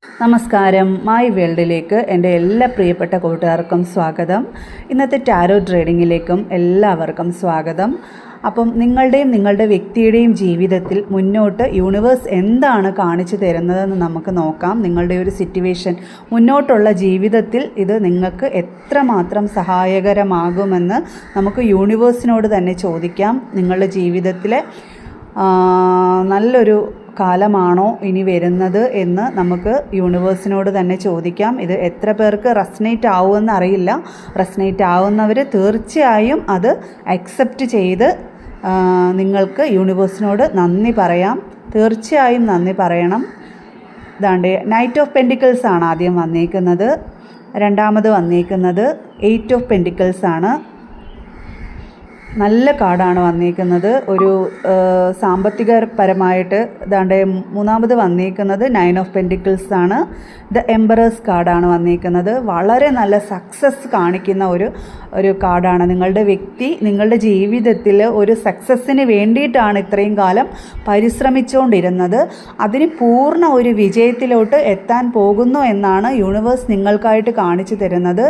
നമസ്കാരം, മൈ വേൾഡിലേക്ക് എൻ്റെ എല്ലാ പ്രിയപ്പെട്ട കൂട്ടുകാർക്കും സ്വാഗതം. ഇന്നത്തെ ടാരോ ട്രേഡിങ്ങിലേക്കും എല്ലാവർക്കും സ്വാഗതം. അപ്പം നിങ്ങളുടെ വ്യക്തിയുടെയും ജീവിതത്തിൽ മുന്നോട്ട് യൂണിവേഴ്സ് എന്താണ് കാണിച്ചു തരുന്നതെന്ന് നമുക്ക് നോക്കാം. നിങ്ങളുടെ ഒരു സിറ്റുവേഷൻ, മുന്നോട്ടുള്ള ജീവിതത്തിൽ ഇത് നിങ്ങൾക്ക് എത്രമാത്രം സഹായകരമാകുമെന്ന് നമുക്ക് യൂണിവേഴ്സിനോട് തന്നെ ചോദിക്കാം. നിങ്ങളുടെ ജീവിതത്തിലെ നല്ലൊരു കാലമാണോ ഇനി വരുന്നത് എന്ന് നമുക്ക് യൂണിവേഴ്സിനോട് തന്നെ ചോദിക്കാം. ഇത് എത്ര പേർക്ക് റെസനേറ്റ് ആവുമെന്ന് അറിയില്ല. റെസനേറ്റ് ആവുന്നവർ തീർച്ചയായും അത് അക്സെപ്റ്റ് ചെയ്ത് നിങ്ങൾക്ക് യൂണിവേഴ്സിനോട് നന്ദി പറയാം. തീർച്ചയായും നന്ദി പറയണം. ഇതാണ്ട് നൈറ്റ് ഓഫ് പെൻറ്റിക്കിൾസ് ആണ് ആദ്യം വന്നേക്കുന്നത്. രണ്ടാമത് വന്നേക്കുന്നത് 8 ഓഫ് പെൻറ്റിക്കിൾസ് ആണ്. നല്ല കാർഡാണ് വന്നിരിക്കുന്നത്. ഒരു സാമ്പത്തികപരമായിട്ട് ഇതാണ്ട് മൂന്നാമത് വന്നിരിക്കുന്നത് 9 ഓഫ് പെൻറ്റിക്കിൾസ് ആണ്. ദ എംപറേഴ്സ് കാർഡാണ് വന്നിരിക്കുന്നത്. വളരെ നല്ല സക്സസ് കാണിക്കുന്ന ഒരു കാർഡാണ്. നിങ്ങളുടെ വ്യക്തി നിങ്ങളുടെ ജീവിതത്തിൽ ഒരു സക്സസ്സിന് വേണ്ടിയിട്ടാണ് ഇത്രയും കാലം പരിശ്രമിച്ചുകൊണ്ടിരുന്നത്. അതിന് പൂർണ്ണ ഒരു വിജയത്തിലോട്ട് എത്താൻ പോകുന്നു എന്നാണ് യൂണിവേഴ്സ് നിങ്ങൾക്കായിട്ട് കാണിച്ചു തരുന്നത്.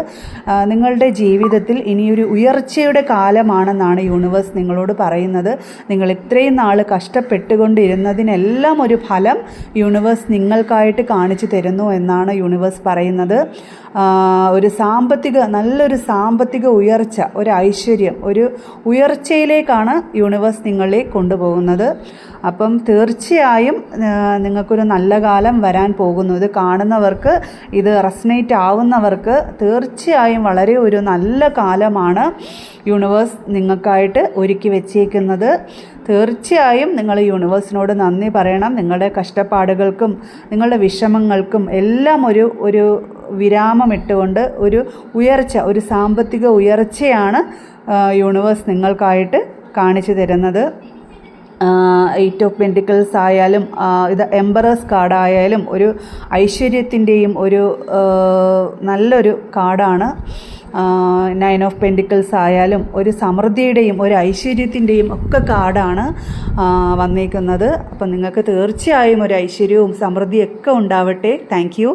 നിങ്ങളുടെ ജീവിതത്തിൽ ഇനിയൊരു ഉയർച്ചയുടെ കാലമാണെന്നാണ് യൂണിവേഴ്സ് നിങ്ങളോട് പറയുന്നത്. നിങ്ങൾ ഇത്രയും നാൾ കഷ്ടപ്പെട്ടുകൊണ്ടിരുന്നതിനെല്ലാം ഒരു ഫലം യൂണിവേഴ്സ് നിങ്ങൾക്കായിട്ട് കാണിച്ചു തരുന്നു എന്നാണ് യൂണിവേഴ്സ് പറയുന്നത്. നല്ലൊരു സാമ്പത്തിക ഉയർച്ച, ഒരു ഐശ്വര്യം, ഒരു ഉയർച്ചയിലേക്കാണ് യൂണിവേഴ്സ് നിങ്ങളെ കൊണ്ടുപോകുന്നത്. അപ്പം തീർച്ചയായും നിങ്ങൾക്കൊരു നല്ല കാലം വരാൻ പോകുന്നു. ഇത് കാണുന്നവർക്ക്, ഇത് റെസനേറ്റ് ആവുന്നവർക്ക് തീർച്ചയായും വളരെ ഒരു നല്ല കാലമാണ് യൂണിവേഴ്സ് നിങ്ങൾക്കായിട്ട് ഒരുക്കി വെച്ചേക്കുന്നത്. തീർച്ചയായും നിങ്ങൾ യൂണിവേഴ്സിനോട് നന്ദി പറയണം. നിങ്ങളുടെ കഷ്ടപ്പാടുകൾക്കും നിങ്ങളുടെ വിഷമങ്ങൾക്കും എല്ലാം ഒരു വിരാമമിട്ടുകൊണ്ട് ഒരു ഉയർച്ച, ഒരു സാമ്പത്തിക ഉയർച്ചയാണ് യൂണിവേഴ്സ് നിങ്ങൾക്കായിട്ട് കാണിച്ചു തരുന്നത്. 8 ഓഫ് പെൻറ്റിക്കിൾസ് ആയാലും ഇത് എംപറേഴ്സ് കാർഡായാലും ഒരു ഐശ്വര്യത്തിൻ്റെയും ഒരു നല്ലൊരു കാർഡാണ്. 9 ഓഫ് പെൻറ്റിക്കിൾസ് ആയാലും ഒരു സമൃദ്ധിയുടെയും ഒരു ഐശ്വര്യത്തിൻ്റെയും ഒക്കെ കാർഡാണ് വന്നിരിക്കുന്നത്. അപ്പം നിങ്ങൾക്ക് തീർച്ചയായും ഒരു ഐശ്വര്യവും സമൃദ്ധിയൊക്കെ ഉണ്ടാവട്ടെ. Thank you.